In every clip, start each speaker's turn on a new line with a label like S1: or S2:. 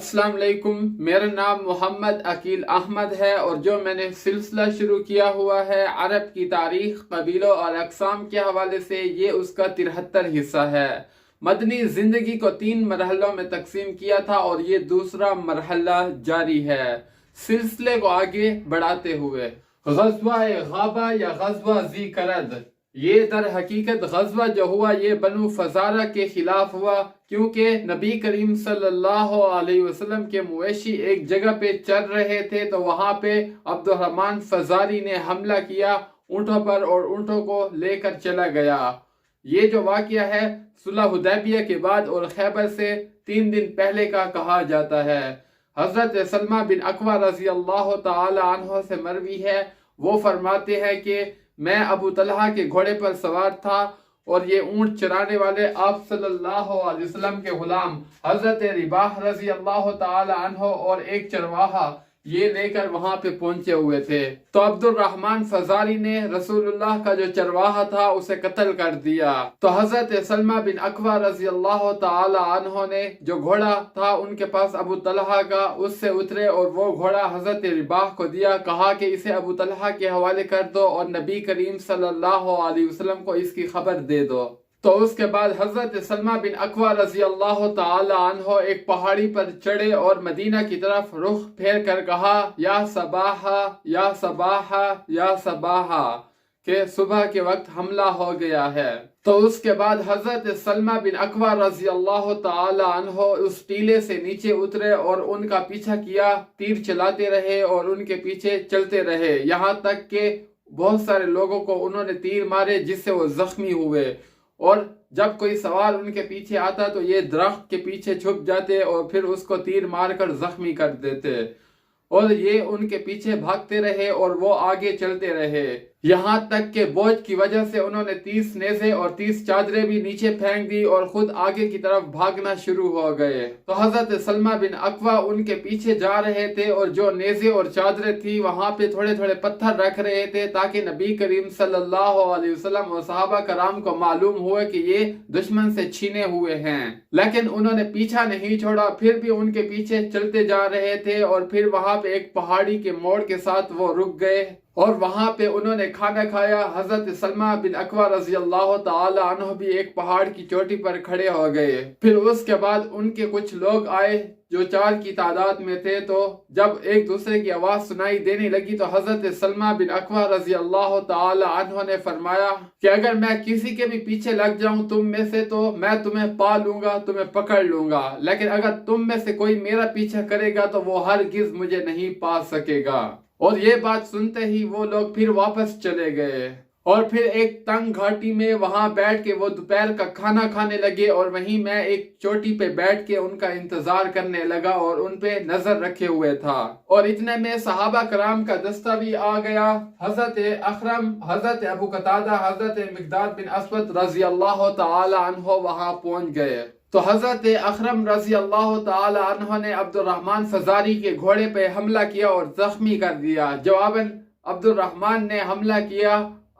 S1: السلام علیکم، میرا نام محمد عقیل احمد ہے اور جو میں نے سلسلہ شروع کیا ہوا ہے عرب کی تاریخ، قبیلوں اور اقسام کے حوالے سے، یہ اس کا 73 حصہ ہے۔ مدنی زندگی کو 3 مرحلوں میں تقسیم کیا تھا اور یہ دوسرا مرحلہ جاری ہے۔ سلسلے کو آگے بڑھاتے ہوئے غزوہ غابہ یا غزوہ ذی کرد، یہ در حقیقت غزوہ جو ہوا یہ بنو فزارہ کے خلاف ہوا، کیونکہ نبی کریم صلی اللہ علیہ وسلم کے مویشی ایک جگہ پہ چر رہے تھے تو وہاں پہ عبد الرحمن فزاری نے حملہ کیا اونٹوں پر اور اونٹوں کو لے کر چلا گیا۔ یہ جو واقعہ ہے صلح حدیبیہ کے بعد اور خیبر سے 3 دن پہلے کا کہا جاتا ہے۔ حضرت سلمہ بن اکوع رضی اللہ تعالی عنہ سے مروی ہے، وہ فرماتے ہیں کہ میں ابو طلحہ کے گھوڑے پر سوار تھا اور یہ اونٹ چرانے والے آپ صلی اللہ علیہ وسلم کے غلام حضرت رباح رضی اللہ تعالی عنہ اور ایک چرواہا یہ لے کر وہاں پہ پہنچے ہوئے تھے۔ تو عبد الرحمن فزاری نے رسول اللہ کا جو چرواہا تھا اسے قتل کر دیا۔ تو حضرت سلمہ بن اکوع رضی اللہ تعالی عنہ نے جو گھوڑا تھا ان کے پاس ابو طلحہ کا، اس سے اترے اور وہ گھوڑا حضرت رباح کو دیا، کہا کہ اسے ابو طلحہ کے حوالے کر دو اور نبی کریم صلی اللہ علیہ وسلم کو اس کی خبر دے دو۔ تو اس کے بعد حضرت سلمہ بن اکوع رضی اللہ تعالی عنہ ایک پہاڑی پر چڑھے اور مدینہ کی طرف رخ پھیر کر کہا، یا صباحا یا صباحا یا صباحا، کہ صبح کے وقت حملہ ہو گیا ہے۔ تو اس کے بعد حضرت سلمہ بن اکوع رضی اللہ تعالی عنہ اس ٹیلے سے نیچے اترے اور ان کا پیچھا کیا، تیر چلاتے رہے اور ان کے پیچھے چلتے رہے، یہاں تک کہ بہت سارے لوگوں کو انہوں نے تیر مارے جس سے وہ زخمی ہوئے۔ اور جب کوئی سوار ان کے پیچھے آتا تو یہ درخت کے پیچھے چھپ جاتے اور پھر اس کو تیر مار کر زخمی کر دیتے، اور یہ ان کے پیچھے بھاگتے رہے اور وہ آگے چلتے رہے، یہاں تک کہ بوجھ کی وجہ سے انہوں نے 30 نیزے اور 30 چادریں بھی نیچے پھینک دی اور خود آگے کی طرف بھاگنا شروع ہو گئے۔ تو حضرت سلمہ بن اکوع ان کے پیچھے جا رہے تھے اور جو نیزے اور چادریں تھی وہاں پہ تھوڑے تھوڑے پتھر رکھ رہے تھے تاکہ نبی کریم صلی اللہ علیہ وسلم اور صحابہ کرام کو معلوم ہوئے کہ یہ دشمن سے چھینے ہوئے ہیں، لیکن انہوں نے پیچھا نہیں چھوڑا، پھر بھی ان کے پیچھے چلتے جا رہے تھے۔ اور پھر وہاں پہ ایک پہاڑی کے موڑ کے ساتھ وہ رک گئے اور وہاں پہ انہوں نے کھانا کھایا۔ حضرت سلمہ بن اکوع رضی اللہ تعالی عنہ بھی ایک پہاڑ کی چوٹی پر کھڑے ہو گئے۔ پھر اس کے بعد ان کے کچھ لوگ آئے جو 4 کی تعداد میں تھے، تو جب ایک دوسرے کی آواز سنائی دینے لگی تو حضرت سلمہ بن اکوع رضی اللہ تعالی عنہ نے فرمایا کہ اگر میں کسی کے بھی پیچھے لگ جاؤں تم میں سے تو میں تمہیں پا لوں گا، تمہیں پکڑ لوں گا، لیکن اگر تم میں سے کوئی میرا پیچھا کرے گا تو وہ ہرگز مجھے نہیں پا سکے گا۔ اور یہ بات سنتے ہی وہ لوگ پھر واپس چلے گئے اور پھر ایک تنگ گھاٹی میں وہاں بیٹھ کے وہ دوپہر کا کھانا کھانے لگے، اور وہیں میں ایک چوٹی پہ بیٹھ کے ان کا انتظار کرنے لگا اور ان پہ نظر رکھے ہوئے تھا۔ اور اتنے میں صحابہ کرام کا دستہ بھی آ گیا۔ حضرت اخرم، حضرت ابو قتادہ، حضرت مقداد بن اسود رضی اللہ تعالی عنہ وہاں پہنچ گئے۔ تو حضرت اخرم رضی اللہ تعالی عنہ نے عبد الرحمن فزاری کے گھوڑے پہ حملہ کیا اور زخمی کر دیا۔ جواباً عبد الرحمن نے حملہ کیا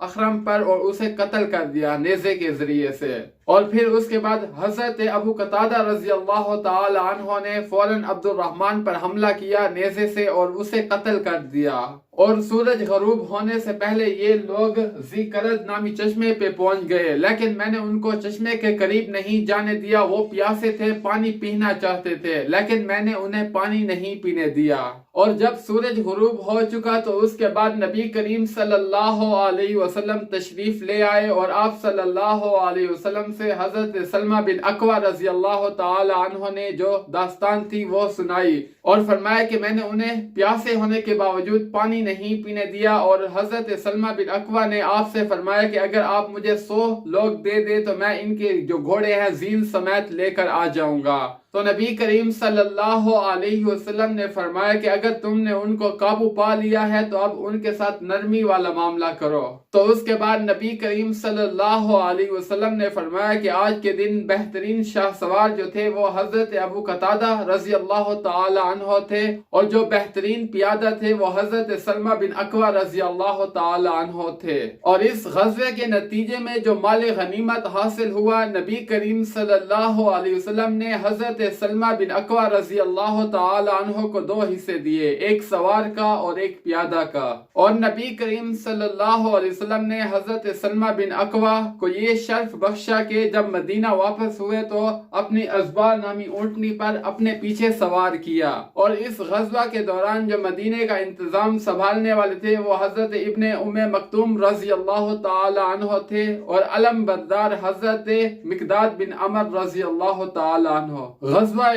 S1: اخرم پر اور اسے قتل کر دیا نیزے کے ذریعے سے۔ اور پھر اس کے بعد حضرت ابو قتادہ رضی اللہ تعالی عنہ نے فوراً عبد الرحمن پر حملہ کیا نیزے سے اور اسے قتل کر دیا۔ اور سورج غروب ہونے سے پہلے یہ لوگ ذی کرد نامی چشمے پہ پہنچ گئے، لیکن میں نے ان کو چشمے کے قریب نہیں جانے دیا۔ وہ پیاسے تھے، پانی پینا چاہتے تھے، لیکن میں نے انہیں پانی نہیں پینے دیا۔ اور جب سورج غروب ہو چکا تو اس کے بعد نبی کریم صلی اللہ علیہ وسلم تشریف لے آئے اور آپ صلی اللہ علیہ وسلم سے حضرت سلمہ بن اکوع رضی اللہ تعالی عنہ نے جو داستان تھی وہ سنائی اور فرمایا کہ میں نے انہیں پیاسے ہونے کے باوجود پانی نہیں پینے دیا۔ اور حضرت سلمہ بن اکوع نے آپ سے فرمایا کہ اگر آپ مجھے 100 لوگ دے دے تو میں ان کے جو گھوڑے ہیں زین سمیت لے کر آ جاؤں گا۔ تو نبی کریم صلی اللہ علیہ وسلم نے فرمایا کہ اگر تم نے ان کو قابو پا لیا ہے تو اب ان کے ساتھ نرمی والا معاملہ کرو۔ تو اس کے بعد نبی کریم صلی اللہ علیہ وسلم نے فرمایا کہ آج کے دن بہترین شاہ سوار جو تھے وہ حضرت ابو قتادہ رضی اللہ تعالی عنہ تھے، اور جو بہترین پیادہ تھے وہ حضرت سلمہ بن اکوع رضی اللہ تعالی عنہ تھے۔ اور اس غزوے کے نتیجے میں جو مال غنیمت حاصل ہوا، نبی کریم صلی اللہ علیہ وسلم نے حضرت سلمہ بن اکوا رضی اللہ تعالی عنہ کو 2 حصے دیے، ایک سوار کا اور ایک پیادہ کا۔ اور نبی کریم صلی اللہ علیہ وسلم نے حضرت سلمہ بن اکوا کو یہ شرف بخشا کہ جب مدینہ واپس ہوئے تو اپنی ازبال نامی اونٹنی پر اپنے پیچھے سوار کیا۔ اور اس غزوہ کے دوران جو مدینے کا انتظام سنبھالنے والے تھے وہ حضرت ابن ام مکتوم رضی اللہ تعالی عنہ تھے اور علم بردار حضرت مقداد بن عمر رضی اللہ تعالی عنہ۔ غزوہ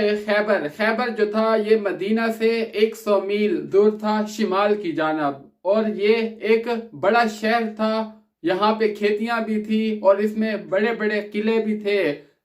S1: خیبر جو تھا یہ مدینہ سے 100 میل دور تھا شمال کی جانب، اور یہ ایک بڑا شہر تھا، یہاں پہ کھیتیاں بھی تھی اور اس میں بڑے بڑے قلعے بھی تھے،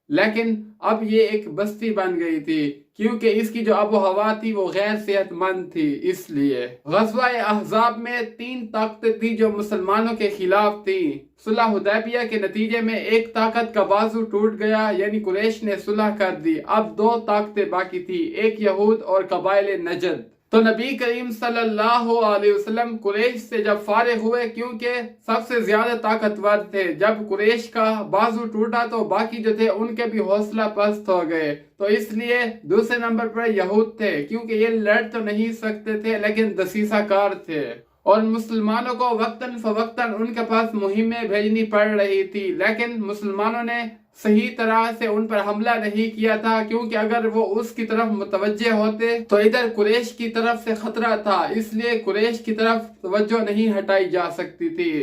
S1: لیکن اب یہ ایک بستی بن گئی تھی کیونکہ اس کی جو آب و ہوا تھی وہ غیر صحت مند تھی۔ اس لیے غزوہ احزاب میں 3 طاقتیں تھی جو مسلمانوں کے خلاف تھی۔ صلح حدیبیہ کے نتیجے میں ایک طاقت کا بازو ٹوٹ گیا، یعنی قریش نے صلح کر دی، اب 2 طاقتیں باقی تھی، ایک یہود اور قبائل نجد۔ تو نبی کریم صلی اللہ علیہ وسلم قریش سے جب فارغ ہوئے، کیونکہ سب سے زیادہ طاقتور تھے، جب قریش کا بازو ٹوٹا تو باقی جو تھے ان کے بھی حوصلہ پست ہو گئے، تو اس لیے دوسرے نمبر پر یہود تھے، کیونکہ یہ لڑ تو نہیں سکتے تھے لیکن دسیسہ کار تھے، اور مسلمانوں کو وقتاً فوقتاً ان کے پاس مہمیں بھیجنی پڑ رہی تھی، لیکن مسلمانوں نے صحیح طرح سے ان پر حملہ نہیں کیا تھا، کیونکہ اگر وہ اس کی طرف متوجہ ہوتے تو ادھر قریش کی طرف سے خطرہ تھا، اس لیے قریش کی طرف توجہ نہیں ہٹائی جا سکتی تھی،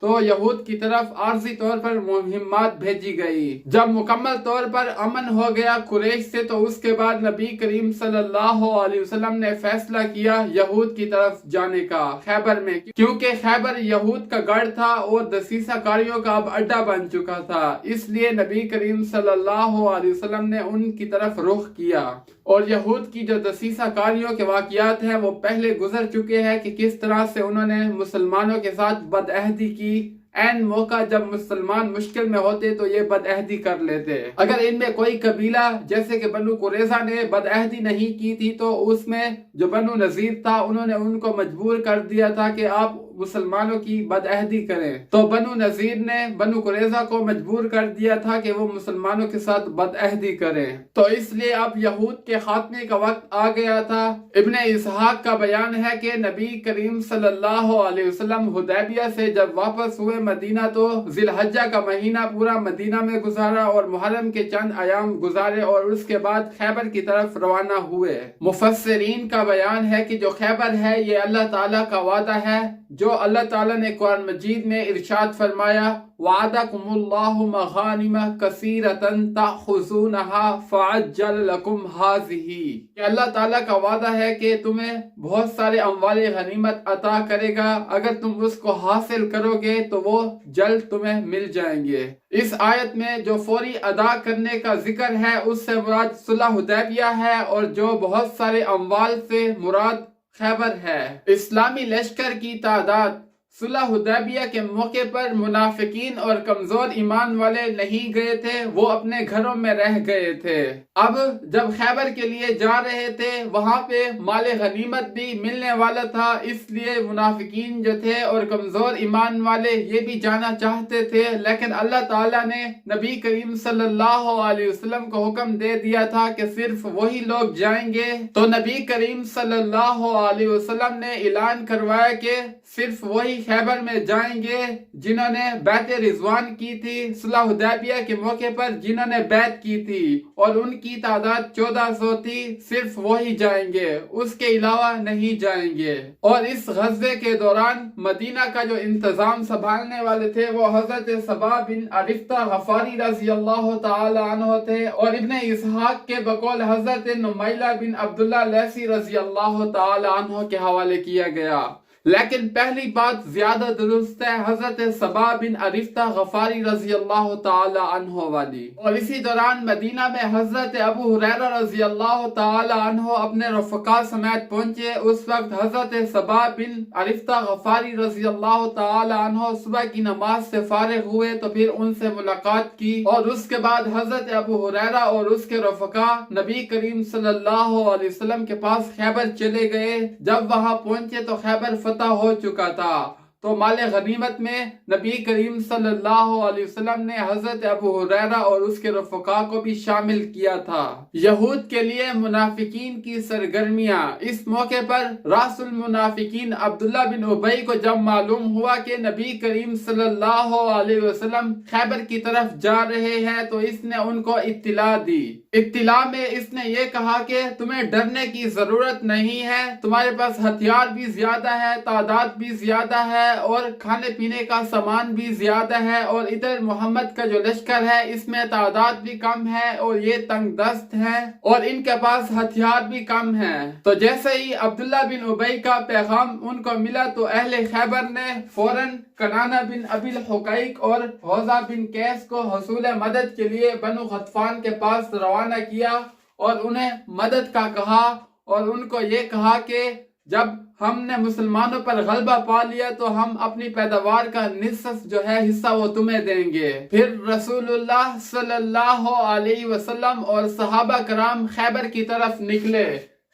S1: تو یہود کی طرف عارضی طور پر مہمات بھیجی گئی۔ جب مکمل طور پر امن ہو گیا قریش سے تو اس کے بعد نبی کریم صلی اللہ علیہ وسلم نے فیصلہ کیا یہود کی طرف جانے کا خیبر میں، کیونکہ خیبر یہود کا گڑھ تھا اور دسیسہ کاریوں کا اب اڈا بن چکا تھا، اس لیے نبی کریم صلی اللہ علیہ وسلم نے ان کی طرف رخ کیا۔ اور یہود کی جو دسیسہ کاریوں کے واقعات ہیں وہ پہلے گزر چکے ہیں کہ کس طرح سے انہوں نے مسلمانوں کے ساتھ بدعہدی کی، این موقع جب مسلمان مشکل میں ہوتے تو یہ بدعہدی کر لیتے۔ اگر ان میں کوئی قبیلہ جیسے کہ بنو قریظہ نے بدعہدی نہیں کی تھی تو اس میں جو بنو نذیر تھا انہوں نے ان کو مجبور کر دیا تھا کہ آپ مسلمانوں کی بدعہدی کریں، تو بنو نذیر نے بنو قریظہ کو مجبور کر دیا تھا کہ وہ مسلمانوں کے ساتھ بدعہدی کریں، تو اس لیے اب یہود کے خاتمے کا وقت آ گیا تھا۔ ابن اسحاق کا بیان ہے کہ نبی کریم صلی اللہ علیہ وسلم حدیبیہ سے جب واپس ہوئے مدینہ تو ذی الحجہ کا مہینہ پورا مدینہ میں گزارا اور محرم کے چند ایام گزارے اور اس کے بعد خیبر کی طرف روانہ ہوئے۔ مفسرین کا بیان ہے کہ جو خیبر ہے یہ اللہ تعالیٰ کا وعدہ ہے، جو اللہ تعالیٰ نے قرآن مجید میں ارشاد فرمایا وعدکم اللہ مغانم کثیرۃ تأخذونہا فعجل لکم ہذہ، کہ اللہ تعالیٰ کا وعدہ ہے کہ تمہیں بہت سارے اموال غنیمت عطا کرے گا، اگر تم اس کو حاصل کرو گے تو وہ جلد تمہیں مل جائیں گے۔ اس آیت میں جو فوری ادا کرنے کا ذکر ہے اس سے مراد صلح حدیبیہ ہے، اور جو بہت سارے اموال سے مراد خیبر ہے۔ اسلامی لشکر کی تعداد صلح حدیبیہ کے موقع پر منافقین اور کمزور ایمان والے نہیں گئے تھے، وہ اپنے گھروں میں رہ گئے تھے۔ اب جب خیبر کے لیے جا رہے تھے وہاں پہ مال غنیمت بھی ملنے والا تھا، اس لیے منافقین جو تھے اور کمزور ایمان والے یہ بھی جانا چاہتے تھے، لیکن اللہ تعالیٰ نے نبی کریم صلی اللہ علیہ وسلم کو حکم دے دیا تھا کہ صرف وہی لوگ جائیں گے، تو نبی کریم صلی اللہ علیہ وسلم نے اعلان کروایا کہ صرف وہی خیبر میں جائیں گے جنہوں نے بیعت رضوان کی تھی صلح حدیبیہ کے موقع پر، جنہوں نے بیعت کی تھی، اور ان کی تعداد 1400 تھی، صرف وہی جائیں گے، اس کے علاوہ نہیں جائیں گے۔ اور اس غزوے کے دوران مدینہ کا جو انتظام سنبھالنے والے تھے وہ حضرت صبا بن عرفتہ غفاری رضی اللہ تعالی عنہ تھے، اور ابن اسحاق کے بقول حضرت نمیلہ بن عبداللہ لیثی رضی اللہ تعالی عنہ کے حوالے کیا گیا، لیکن پہلی بات زیادہ درست ہے حضرت صبا بن عرفتہ غفاری رضی اللہ تعالی عنہ والی۔ اور اسی دوران مدینہ میں حضرت ابو ہریرہ رضی اللہ تعالی عنہ اپنے رفقا سمیت پہنچے۔ اس وقت حضرت صبا بن عرفتہ غفاری رضی اللہ تعالی عنہ صبح کی نماز سے فارغ ہوئے تو پھر ان سے ملاقات کی، اور اس کے بعد حضرت ابو ہریرہ اور اس کے رفقا نبی کریم صلی اللہ علیہ وسلم کے پاس خیبر چلے گئے۔ جب وہاں پہنچے تو خیبر فتح ہو چکا تھا، تو مال غنیمت میں نبی کریم صلی اللہ علیہ وسلم نے حضرت ابو ہریرہ اور اس کے رفقا کو بھی شامل کیا تھا۔ یہود کے لیے منافقین کی سرگرمیاں۔ اس موقع پر راس المنافقین عبداللہ بن ابی کو جب معلوم ہوا کہ نبی کریم صلی اللہ علیہ وسلم خیبر کی طرف جا رہے ہیں تو اس نے ان کو اطلاع دی۔ اطلاع میں اس نے یہ کہا کہ تمہیں ڈرنے کی ضرورت نہیں ہے، تمہارے پاس ہتھیار بھی زیادہ ہے، تعداد بھی زیادہ ہے اور کھانے پینے کا سامان بھی زیادہ ہے، اور ادھر محمد کا جو لشکر ہے اس میں تعداد بھی کم ہے اور یہ تنگ دست ہے اور ان کے پاس ہتھیار بھی کم ہے۔ تو جیسے ہی عبداللہ بن ابی کا پیغام ان کو ملا تو اہل خیبر نے فوراً کنانہ بن ابی الحقیق اور حوضہ بن قیس کو حصول مدد کے لیے بنو غطفان کے پاس روانہ کیا اور انہیں مدد کا کہا اور ان کو یہ کہا کہ جب ہم نے مسلمانوں پر غلبہ پا لیا تو ہم اپنی پیداوار کا نصف جو ہے حصہ وہ تمہیں دیں گے۔ پھر رسول اللہ صلی اللہ علیہ وسلم اور صحابہ کرام خیبر کی طرف نکلے۔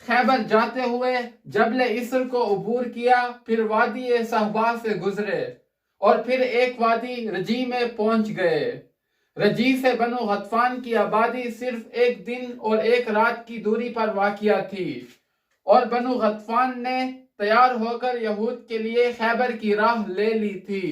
S1: خیبر جاتے ہوئے جبل اسر کو عبور کیا، پھر وادی صحبا سے گزرے اور پھر ایک وادی رجی میں پہنچ گئے۔ رجی سے بنو غطفان کی آبادی صرف ایک دن اور ایک رات کی دوری پر واقع تھی اور بنو غطفان نے تیار ہو کر یہود کے لیے خیبر کی راہ لے لی تھی،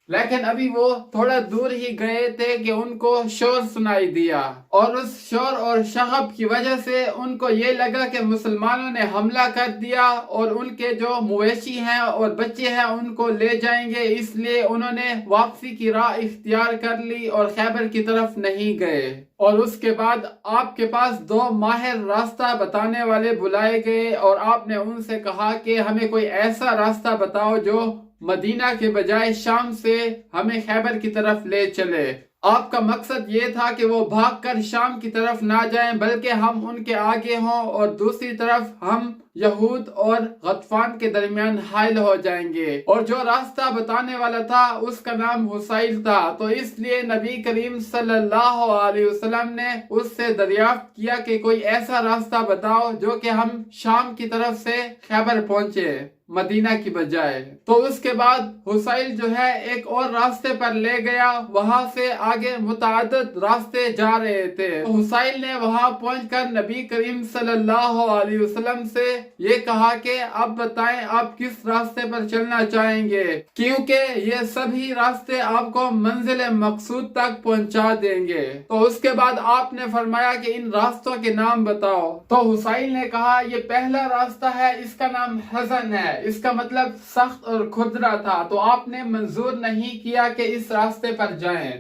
S1: لیکن ابھی وہ تھوڑا دور ہی گئے تھے کہ ان کو شور سنائی دیا اور اس شور اور شغب کی وجہ سے ان کو یہ لگا کہ مسلمانوں نے حملہ کر دیا اور ان کے جو مویشی ہیں اور بچے ہیں ان کو لے جائیں گے، اس لیے انہوں نے واپسی کی راہ اختیار کر لی اور خیبر کی طرف نہیں گئے۔ اور اس کے بعد آپ کے پاس 2 ماہر راستہ بتانے والے بلائے گئے اور آپ نے ان سے کہا کہ ہمیں کوئی ایسا راستہ بتاؤ جو مدینہ کے بجائے شام سے ہمیں خیبر کی طرف لے چلے۔ آپ کا مقصد یہ تھا کہ وہ بھاگ کر شام کی طرف نہ جائیں بلکہ ہم ان کے آگے ہوں اور دوسری طرف ہم یہود اور غطفان کے درمیان حائل ہو جائیں گے۔ اور جو راستہ بتانے والا تھا اس کا نام حسیل تھا، تو اس لیے نبی کریم صلی اللہ علیہ وسلم نے اس سے دریافت کیا کہ کوئی ایسا راستہ بتاؤ جو کہ ہم شام کی طرف سے خیبر پہنچے مدینہ کی بجائے۔ تو اس کے بعد حسیل جو ہے ایک اور راستے پر لے گیا، وہاں سے آگے متعدد راستے جا رہے تھے۔ حسیل نے وہاں پہنچ کر نبی کریم صلی اللہ علیہ وسلم سے یہ کہا کہ اب بتائیں آپ کس راستے پر چلنا چاہیں گے، کیونکہ یہ سبھی راستے آپ کو منزل مقصود تک پہنچا دیں گے۔ تو اس کے بعد آپ نے فرمایا کہ ان راستوں کے نام بتاؤ۔ تو حسیل نے کہا یہ پہلا راستہ ہے، اس کا نام حزن ہے، اس کا مطلب سخت اور کھردرا تھا، تو آپ نے منظور نہیں کیا کہ اس راستے پر جائیں۔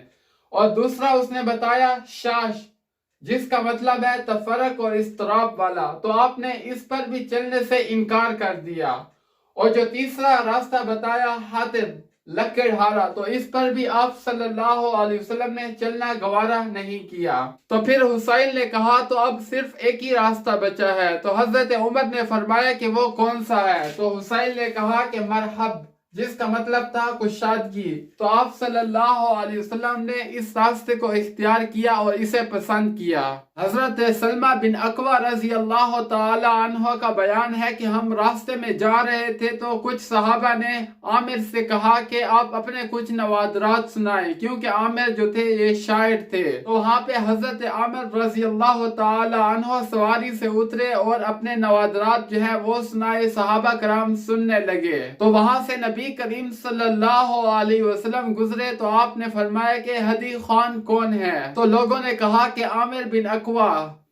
S1: اور دوسرا اس نے بتایا شاش، جس کا مطلب ہے تفرق اور اضطراب والا، تو آپ نے اس پر بھی چلنے سے انکار کر دیا۔ اور جو تیسرا راستہ بتایا حاطب، لکڑہارا، تو اس پر بھی آپ صلی اللہ علیہ وسلم نے چلنا گوارا نہیں کیا۔ تو پھر حسیل نے کہا تو اب صرف ایک ہی راستہ بچا ہے۔ تو حضرت عمر نے فرمایا کہ وہ کون سا ہے؟ تو حسیل نے کہا کہ مرحب، جس کا مطلب تھا کشادگی۔ تو آپ صلی اللہ علیہ وسلم نے اس راستے کو اختیار کیا اور اسے پسند کیا۔ حضرت سلمہ بن اکوع رضی اللہ تعالی عنہ کا بیان ہے کہ ہم راستے میں جا رہے تھے تو کچھ صحابہ نے عامر سے کہا کہ آپ اپنے کچھ نوادرات سنائیں، کیونکہ عامر جو تھے یہ شاعر تھے۔ تو وہاں پہ حضرت عامر رضی اللہ تعالی عنہ سواری سے اترے اور اپنے نوادرات جو ہے وہ سنائے، صحابہ کرام سننے لگے۔ تو وہاں سے نبی کریم صلی اللہ علیہ وسلم گزرے تو آپ نے فرمایا کہ ہدی خان کون ہے؟ تو لوگوں نے کہا کہ عامر بن اکوع۔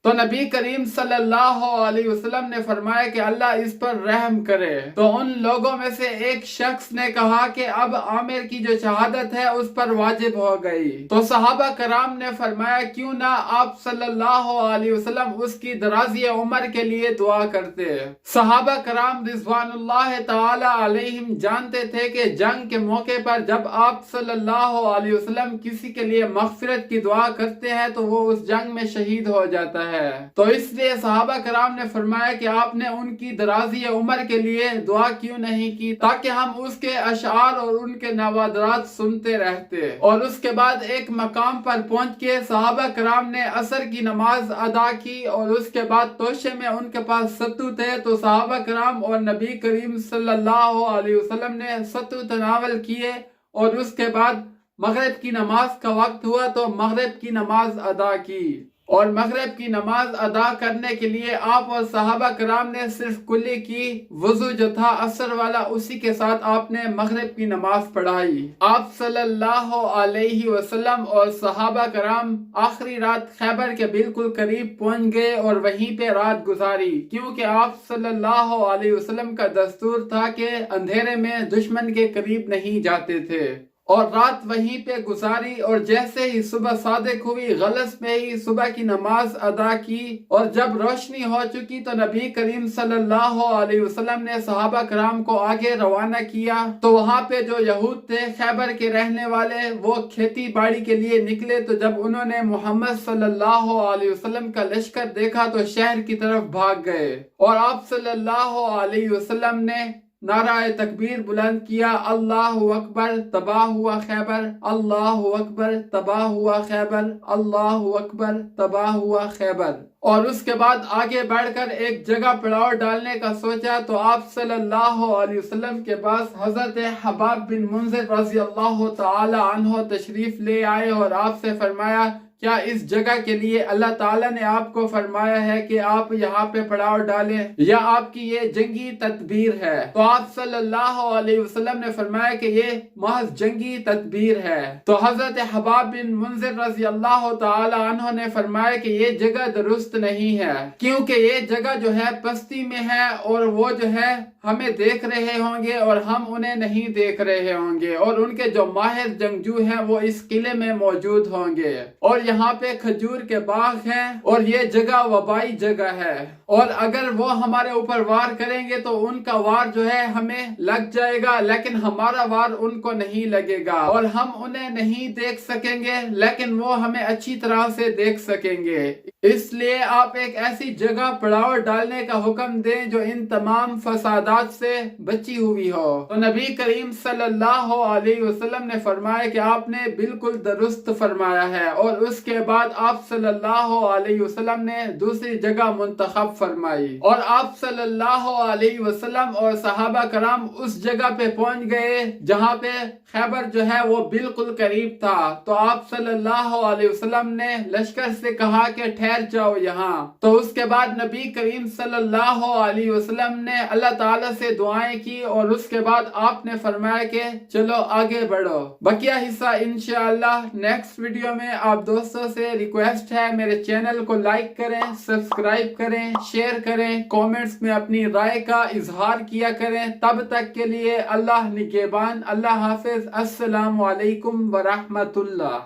S1: تو نبی کریم صلی اللہ علیہ وسلم نے فرمایا کہ اللہ اس پر رحم کرے۔ تو ان لوگوں میں سے ایک شخص نے کہا کہ اب عامر کی جو شہادت ہے اس پر واجب ہو گئی۔ تو صحابہ کرام نے فرمایا کیوں نہ آپ صلی اللہ علیہ وسلم اس کی درازی عمر کے لیے دعا کرتے۔ صحابہ کرام رضوان اللہ تعالی علیہم جانتے تھے کہ جنگ کے موقع پر جب آپ صلی اللہ علیہ وسلم کسی کے لیے مغفرت کی دعا کرتے ہیں تو وہ اس جنگ میں شہید ہو جاتا ہے۔ ہے۔ تو اس لیے صحابہ کرام نے فرمایا کہ آپ نے ان کی درازی عمر کے لیے دعا کیوں نہیں کی، تاکہ ہم اس کے اشعار اور ان کے نوادرات سنتے رہتے۔ اور اس کے بعد ایک مقام پر پہنچ کے صحابہ کرام نے عصر کی نماز ادا کی، اور اس کے بعد توشے میں ان کے پاس ستو تھے، تو صحابہ کرام اور نبی کریم صلی اللہ علیہ وسلم نے ستو تناول کیے، اور اس کے بعد مغرب کی نماز کا وقت ہوا تو مغرب کی نماز ادا کی۔ اور مغرب کی نماز ادا کرنے کے لیے آپ اور صحابہ کرام نے صرف کلی کی، وضو جو تھا عصر والا اسی کے ساتھ آپ نے مغرب کی نماز پڑھائی۔ آپ صلی اللہ علیہ وسلم اور صحابہ کرام آخری رات خیبر کے بالکل قریب پہنچ گئے اور وہیں پہ رات گزاری، کیونکہ آپ صلی اللہ علیہ وسلم کا دستور تھا کہ اندھیرے میں دشمن کے قریب نہیں جاتے تھے، اور رات وہیں پہ گزاری۔ اور جیسے ہی صبح صادق ہوئی غلس میں ہی صبح کی نماز ادا کی، اور جب روشنی ہو چکی تو نبی کریم صلی اللہ علیہ وسلم نے صحابہ کرام کو آگے روانہ کیا۔ تو وہاں پہ جو یہود تھے خیبر کے رہنے والے، وہ کھیتی باڑی کے لیے نکلے، تو جب انہوں نے محمد صلی اللہ علیہ وسلم کا لشکر دیکھا تو شہر کی طرف بھاگ گئے، اور آپ صلی اللہ علیہ وسلم نے نعرہ تکبیر بلند کیا، اللہ اکبر، تباہ ہوا خیبر، اللہ اکبر، تباہ ہوا خیبر، اللہ اکبر، تباہ ہوا خیبر۔ اور اس کے بعد آگے بڑھ کر ایک جگہ پڑاؤ ڈالنے کا سوچا، تو آپ صلی اللہ علیہ وسلم کے پاس حضرت حباب بن منذر رضی اللہ تعالی عنہ تشریف لے آئے، اور آپ سے فرمایا کیا اس جگہ کے لیے اللہ تعالیٰ نے آپ کو فرمایا ہے کہ آپ یہاں پہ پڑاؤ ڈالیں، یا آپ کی یہ جنگی تدبیر ہے؟ تو آپ صلی اللہ علیہ وسلم نے فرمایا کہ یہ محض جنگی تدبیر ہے۔ تو حضرت حباب بن منذر رضی اللہ تعالی عنہ نے فرمایا کہ یہ جگہ درست نہیں ہے، کیونکہ یہ جگہ جو ہے پستی میں ہے، اور وہ جو ہے ہمیں دیکھ رہے ہوں گے اور ہم انہیں نہیں دیکھ رہے ہوں گے، اور ان کے جو ماہر جنگجو ہیں وہ اس قلعے میں موجود ہوں گے، اور یہاں پہ کھجور کے باغ ہیں، اور یہ جگہ وبائی جگہ ہے، اور اگر وہ ہمارے اوپر وار کریں گے تو ان کا وار جو ہے ہمیں لگ جائے گا، لیکن ہمارا وار ان کو نہیں لگے گا، اور ہم انہیں نہیں دیکھ سکیں گے لیکن وہ ہمیں اچھی طرح سے دیکھ سکیں گے۔ اس لیے آپ ایک ایسی جگہ پڑاؤ ڈالنے کا حکم دیں جو ان تمام فسادات سے بچی ہوئی ہو۔ تو نبی کریم صلی اللہ علیہ وسلم نے فرمایا کہ آپ نے بالکل درست فرمایا ہے، اور اس کے بعد آپ صلی اللہ علیہ وسلم نے دوسری جگہ منتخب فرمائی، اور آپ صلی اللہ علیہ وسلم اور صحابہ کرام اس جگہ پہ پہنچ گئے جہاں پہ خیبر جو ہے وہ بالکل قریب تھا۔ تو آپ صلی اللہ علیہ وسلم نے لشکر سے کہا کہ ٹھہر جاؤ یہاں۔ تو اس کے بعد نبی کریم صلی اللہ علیہ وسلم نے اللہ تعالیٰ سے دعائیں کی، اور اس کے بعد آپ نے فرمایا کہ چلو آگے بڑھو۔ بقیہ حصہ انشاءاللہ نیکسٹ ویڈیو میں۔ آپ دوستوں سے ریکویسٹ ہے میرے چینل کو لائک کریں، سبسکرائب کریں، شیئر کریں، کومنٹس میں اپنی رائے کا اظہار کیا کریں۔ تب تک کے لیے اللہ نگہبان، اللہ حافظ، السلام علیکم ورحمۃ اللہ۔